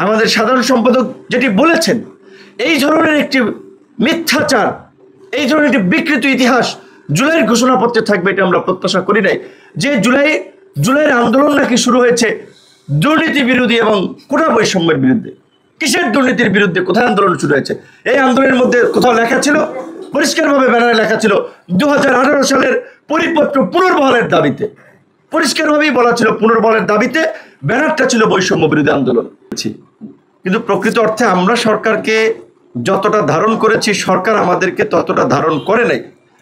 আমাদের সাধারণ সম্পাদক যেটি বলেছেন, এই ধরনের একটি মিথ্যাচার, এই ধরনের একটি বিকৃত ইতিহাস জুলাইয়ের ঘোষণাপত্রে থাকবে, এটা আমরা প্রত্যাশা করি নাই। যে জুলাইয়ের আন্দোলন নাকি শুরু হয়েছে দুর্নীতি বিরোধী এবং কোটা বৈষম্যের বিরুদ্ধে। কিসের দুর্নীতির বিরুদ্ধে? কোথায় আন্দোলন শুরু হয়েছে? এই আন্দোলনের মধ্যে কোথাও লেখা ছিল, পরিষ্কারভাবে ব্যানারে লেখা ছিল 2018 সালের পরিপত্র পুনর্বহালের দাবিতে, পরিষ্কারভাবেই বলা ছিল পুনর্বহালের দাবিতে, ব্যানারটা ছিল বৈষম্য বিরোধী আন্দোলন। কিন্তু প্রকৃত অর্থে আমরা সরকারকে যতটা ধারণ করেছি, সরকার আমাদেরকে ততটা ধারণ করে নাই।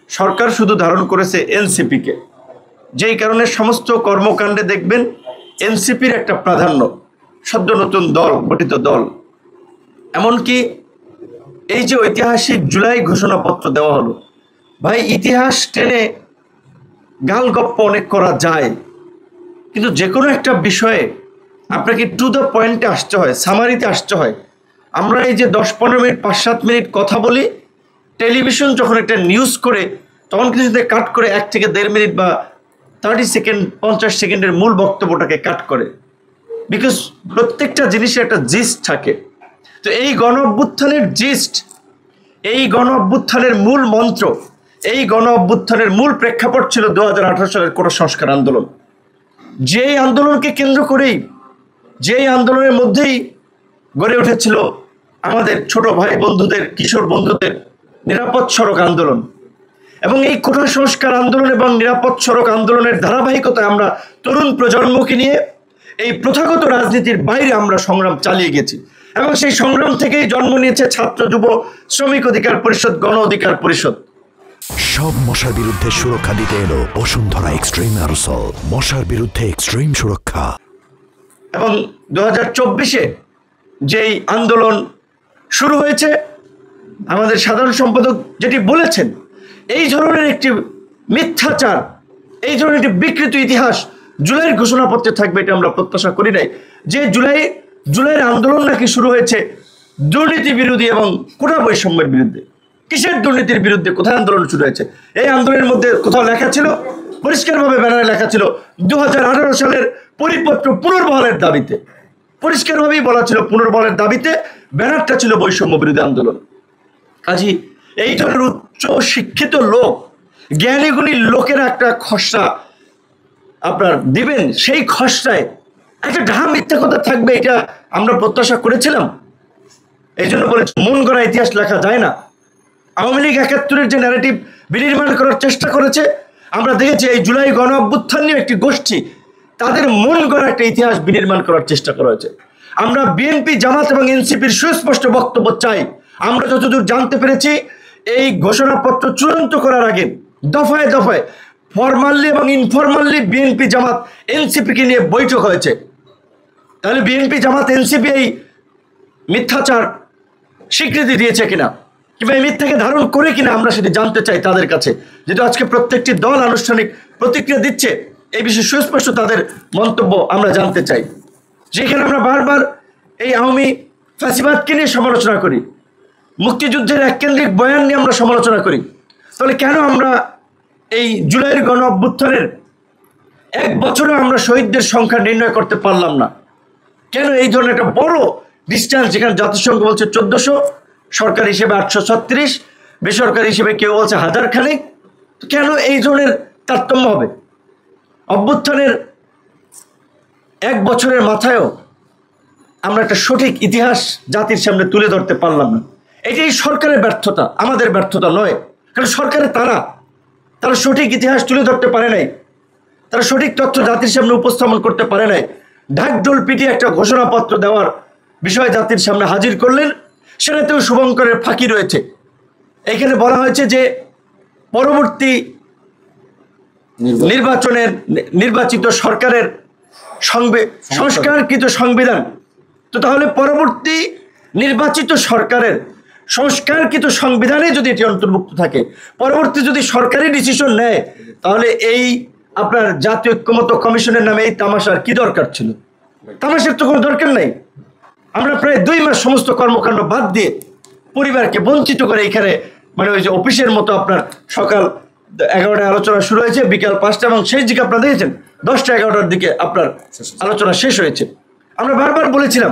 সরকার শুধু ধারণ করেছে এনসিপিকে, যেই কারণে সমস্ত কর্মকাণ্ডে দেখবেন এনসিপির একটা প্রাধান্য, সদ্য নতুন দল, গঠিত দল। এমনকি এই যে ঐতিহাসিক জুলাই ঘোষণাপত্র দেওয়া হলো, ভাই ইতিহাস টেনে গালগপ্প অনেক করা যায়, কিন্তু যে কোনো একটা বিষয়ে আপনাকে টু দ্য পয়েন্টে আসতে হয়, সামারিতে আসতে হয়। আমরা এই যে 10-15 মিনিট 5-7 মিনিট কথা বলি, টেলিভিশন যখন একটা নিউজ করে তখন কিন্তু কাট করে 1 থেকে 1.5 মিনিট বা 30 সেকেন্ড 50 সেকেন্ডের মূল বক্তব্যটাকে কাট করে, বিকজ প্রত্যেকটা জিনিসের একটা জিস্ট থাকে। তো এই গণ অভ্যুত্থানের জিস্ট, এই গণ অভ্যুত্থানের মূল মন্ত্র, এই গণ অভ্যুত্থানের মূল প্রেক্ষাপট ছিল 2018 সালের কোটা সংস্কার আন্দোলন। যেই আন্দোলনকে কেন্দ্র করেই, যেই আন্দোলনের মধ্যেই গড়ে উঠেছিল আমাদের ছোট ভাই বন্ধুদের, কিশোর বন্ধুদের নিরাপদ সড়ক আন্দোলন। এবং এই কোটা সংস্কার আন্দোলন এবং নিরাপদ সড়ক আন্দোলনের ধারাবাহিকতায় আমরা তরুণ প্রজন্মকে নিয়ে এই প্রথাগত রাজনীতির বাইরে আমরা সংগ্রাম চালিয়ে গেছি। এবং সেই সংগ্রাম থেকেই জন্ম নিয়েছে ছাত্র, যুব, শ্রমিক অধিকার পরিষদ, গণ অধিকার পরিষদ। সব মশার বিরুদ্ধে সুরক্ষা দিতে এলো বসুন্ধরা এক্সট্রিম অ্যারোসল, মশার বিরুদ্ধে এক্সট্রিম সুরক্ষা। এবং 2024-এ যেই আন্দোলন শুরু হয়েছে, আমাদের সাধারণ সম্পাদক যেটি বলেছেন, এই ধরনের একটি মিথ্যাচার, এই ধরনের একটি বিকৃত ইতিহাস জুলাইয়ের ঘোষণাপত্রে থাকবে, এটা আমরা প্রত্যাশা করি নাই। যে জুলাইয়ের আন্দোলন নাকি শুরু হয়েছে দুর্নীতি বিরোধী এবং কোটা বৈষম্যের বিরুদ্ধে। কিসের দুর্নীতির বিরুদ্ধে? কোথায় আন্দোলন শুরু হয়েছে? এই আন্দোলনের মধ্যে কোথাও লেখা ছিল, পরিষ্কারভাবে ব্যানারে লেখা ছিল 2018 সালের পরিপত্র পুনর্বহালের দাবিতে, পরিষ্কারভাবেই বলা ছিল পুনর্বহালের দাবিতে, ব্যানারটা ছিল বৈষম্য বিরোধী আন্দোলন। কাজী এই ধরনের উচ্চ শিক্ষিত লোক, জ্ঞানীগুণী লোকেরা একটা খসড়া আপনার দিবেন, সেই খসড়ায় একটা ঢাহা মিথ্যা কথা থাকবে, এটা আমরা প্রত্যাশা করেছিলাম। এই জন্য বলেছি মন গড়া ইতিহাস লেখা যায় না। আওয়ামী লীগ 71-এর যে ন্যারেটিভ বিনির্মাণ করার চেষ্টা করেছে, আমরা দেখেছি এই জুলাই গণ অভ্যুত্থান নিয়ে একটি গোষ্ঠী, তাদের মন গড়া একটা ইতিহাস বিনির্মাণ করার চেষ্টা করা হয়েছে। আমরা বিএনপি, জামাত এবং এনসিপির সুস্পষ্ট বক্তব্য চাই। আমরা যতদূর জানতে পেরেছি, এই ঘোষণাপত্র চূড়ান্ত করার আগে দফায় দফায় ফরমালি এবং ইনফরমালি বিএনপি, জামাত, এনসিপিকে নিয়ে বৈঠক হয়েছে। তাহলে বিএনপি, জামাত, এনসিপি এই মিথ্যাচার স্বীকৃতি দিয়েছে কিনা, কিংবা এই মিথ্যাকে ধারণ করে কিনা, আমরা সেটি জানতে চাই তাদের কাছে। যেহেতু আজকে প্রত্যেকটি দল আনুষ্ঠানিক প্রতিক্রিয়া দিচ্ছে, এই বিষয়ে সুস্পষ্ট তাদের মন্তব্য আমরা জানতে চাই। যেখানে আমরা বারবার এই আওয়ামী ফ্যাসিবাদকে নিয়ে সমালোচনা করি, মুক্তিযুদ্ধের এককেন্দ্রিক বয়ান নিয়ে আমরা সমালোচনা করি, তাহলে কেন আমরা এই জুলাইয়ের গণ অভ্যুত্থানের 1 বছরে আমরা শহীদদের সংখ্যা নির্ণয় করতে পারলাম না? কেন এই ধরনের একটা বড় ডিস্টেন্স, যেখানে জাতিসংঘ বলছে 1400, সরকারি হিসেবে 836, বেসরকারি হিসেবে কেউ বলছে 1000 খানেক, কেন এই ধরনের তারতম্য হবে? অভ্যুত্থানের 1 বছরের মাথায়ও আমরা একটা সঠিক ইতিহাস জাতির সামনে তুলে ধরতে পারলাম না। এটাই সরকারের ব্যর্থতা, আমাদের ব্যর্থতা নয়। কারণ সরকারের তারা সঠিক ইতিহাস তুলে ধরতে পারে নাই, তারা সঠিক তথ্য জাতির সামনে উপস্থাপন করতে পারে নাই। ঢাকঢোল পিটিয়ে একটা ঘোষণাপত্র দেওয়ার বিষয় জাতির সামনে হাজির করলেন, সেটাতেও শুভঙ্করের ফাঁকি রয়েছে। এখানে বলা হয়েছে যে পরবর্তী নির্বাচনের নির্বাচিত সরকারের সংস্কারকৃত সংবিধান, তো তাহলে পরবর্তী নির্বাচিত সরকারের সংস্কারকৃত সংবিধানে যদি এটি অন্তর্ভুক্ত থাকে, পরবর্তী যদি সরকারি ডিসিশন নেয়, তাহলে এই আপনার জাতীয় ঐক্যমত্য কমিশনের নামে এই তামাশার কি দরকার ছিল? তামাশার তো কোনো দরকার নাই। আমরা প্রায় 2 মাস সমস্ত কর্মকাণ্ড বাদ দিয়ে পরিবারকে বঞ্চিত করে এখানে, মানে ওই যে অফিসের মতো, আপনার সকাল 11টায় আলোচনা শুরু হয়েছে, বিকাল 5টা, এবং শেষ দিকে আপনারা দেখেছেন 10টা 11টার দিকে আপনার আলোচনা শেষ হয়েছে। আমরা বারবার বলেছিলাম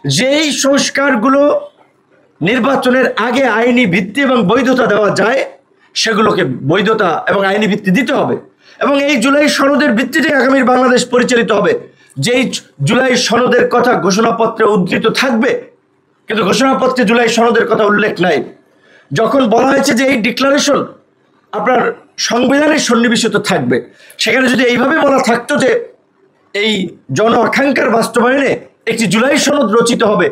যেই সংস্কারগুলো নির্বাচনের আগে আইনি ভিত্তি এবং বৈধতা দেওয়া যায় সেগুলোকে বৈধতা এবং আইনি ভিত্তি দিতে হবে, এবং এই জুলাই সনদের ভিত্তিতে আগামীর বাংলাদেশ পরিচালিত হবে। যেই জুলাই সনদের কথা ঘোষণাপত্রে উদ্ধৃত থাকবে, কিন্তু ঘোষণাপত্রে জুলাই সনদের কথা উল্লেখ নাই। যখন বলা হয়েছে যে এই ডিক্লারেশন আপনার সংবিধানের সন্নিবেশিত থাকবে, সেখানে যদি এইভাবে বলা থাকতো যে এই জন আকাঙ্ক্ষার বাস্তবায়নে একটি জুলাই সনদ রচিত হবে,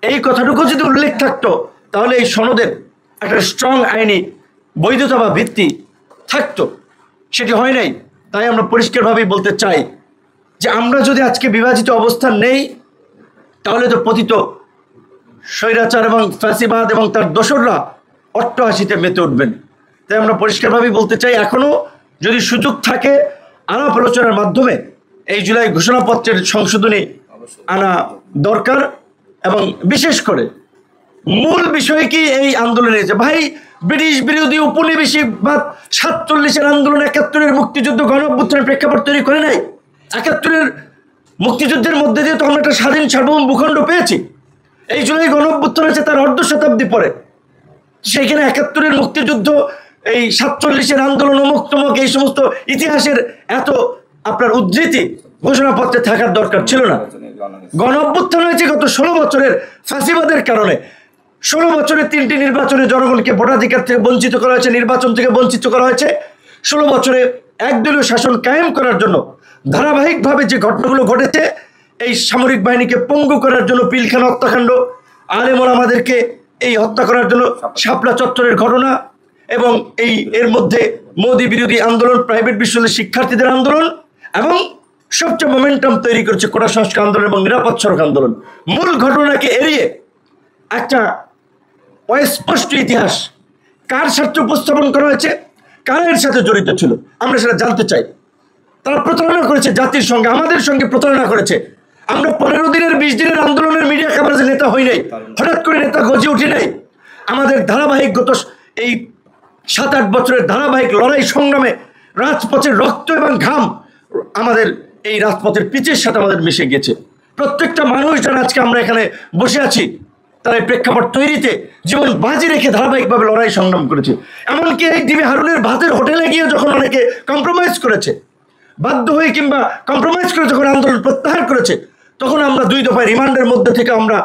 এই কথাটুকু যদি উল্লেখ থাকতো, তাহলে এই সনদের একটা স্ট্রং আইনি বৈধতা বা ভিত্তি থাকতো। সেটি হয় নাই। তাই আমরা পরিষ্কারভাবেই বলতে চাই যে আমরা যদি আজকে বিভাজিত অবস্থান নেই, তাহলে তো পতিত স্বৈরাচার এবং ফ্যাসিবাদ এবং তার দোসররা অট্টহাসিতে মেতে উঠবেন। তাই আমরা পরিষ্কারভাবেই বলতে চাই, এখনও যদি সুযোগ থাকে আলাপ আলোচনার মাধ্যমে এই জুলাই ঘোষণাপত্রের সংশোধনী আনা দরকার। এবং বিশেষ করে মূল বিষয় কি এই আন্দোলনে যে ভাই ব্রিটিশ বিরোধী উপনিবেশিকবাদ 47-এর আন্দোলন 71-এর মুক্তিযুদ্ধ গণঅভ্যুত্থানের প্রেক্ষাপট তৈরি করে নাই। 71-এর মুক্তিযুদ্ধের মধ্যে দিয়ে তো আমরা একটা স্বাধীন সার্বভৌম ভূখণ্ড পেয়েছি। এই জুলাই গণঅভ্যুত্থান হয়েছে তার অর্ধ শতাব্দী পরে। সেইখানে 71-এর মুক্তিযুদ্ধ, এই 47-এর আন্দোলন, অমুক তমুক, এই সমস্ত ইতিহাসের এত আপনার উদ্ধৃতি ঘোষণাপত্রে থাকার দরকার ছিল না। গণঅভ্যুত্থান হয়েছে গত 16 বছরের ফ্যাসিবাদের কারণে। 16 বছরে 3টি নির্বাচনে জনগণকে ভোটাধিকার থেকে বঞ্চিত করা হয়েছে, নির্বাচন থেকে বঞ্চিত করা হয়েছে। 16 বছরে একদলীয় শাসন কায়েম করার জন্য ধারাবাহিকভাবে যে ঘটনাগুলো ঘটেছে, এই সামরিক বাহিনীকে পঙ্গু করার জন্য পিলখানা হত্যাকাণ্ড, আলেমরা আমাদেরকে এই হত্যা করার জন্য শাপলা চত্বরের ঘটনা, এবং এর মধ্যে মোদি বিরোধী আন্দোলন, প্রাইভেট বিশ্ববিদ্যালয়ের শিক্ষার্থীদের আন্দোলন, এবং সবচেয়ে মোমেন্টাম তৈরি করেছে কোটা সংস্কার আন্দোলন এবং নিরাপদ সড়ক আন্দোলন। মূল ঘটনাকে এড়িয়ে একটা অস্পষ্ট ইতিহাস কার স্বার্থে উপস্থাপন করা হয়েছে, কার সাথে জড়িত ছিল, আমরা সেটা জানতে চাই। তারা প্রতারণা করেছে জাতির সঙ্গে, আমাদের সঙ্গে প্রতারণা করেছে। আমরা 15 দিনের 20 দিনের আন্দোলনের মিডিয়া কাভারেজে নেতা হই নাই, হঠাৎ করে নেতা গজে উঠি নাই। আমাদের ধারাবাহিক গত এই 7-8 বছরের ধারাবাহিক লড়াই সংগ্রামে রাজপথের রক্ত এবং ঘাম আমাদের এই রাজপথের পিচের সাথে আমাদের মিশে গেছে। প্রত্যেকটা মানুষ যারা আজকে আমরা এখানে বসে আছি, তারা এই প্রেক্ষাপট তৈরিতে জীবন বাজি রেখে ধারাবাহিকভাবে লড়াই সংগ্রাম করেছে। এমনকি এই ডিবি হারুনের ভাতের হোটেলে গিয়ে যখন অনেকে কম্প্রোমাইজ করেছে, বাধ্য হয়ে কিংবা কম্প্রোমাইজ করে যখন আন্দোলন প্রত্যাহার করেছে, তখন আমরা 2 দফায় রিমান্ডের মধ্যে থেকে আমরা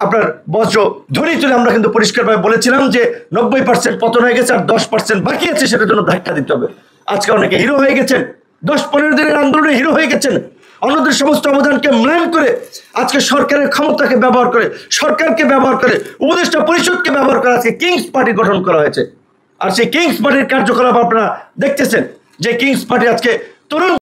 আপনার বজ্র ধ্বনি তুলে আমরা কিন্তু পরিষ্কারভাবে বলেছিলাম যে 90% পতন হয়ে গেছে, আর 10% বাকি আছে, সেটার জন্য ধাক্কা দিতে হবে। আজকে অনেকে হিরো হয়ে গেছেন, 10-15 দিনের আন্দোলনে হিরো হয়ে গেছেন। অন্যদের সমস্ত অবদানকে মূল্যায়ন করে আজকে সরকারের ক্ষমতাকে ব্যবহার করে, সরকারকে ব্যবহার করে, উপদেষ্টা পরিষদকে ব্যবহার করে আজকে কিংস পার্টি গঠন করা হয়েছে। আর সেই কিংস পার্টির কার্যকলাপ আপনারা দেখতেছেন যে কিংস পার্টি আজকে তরুণ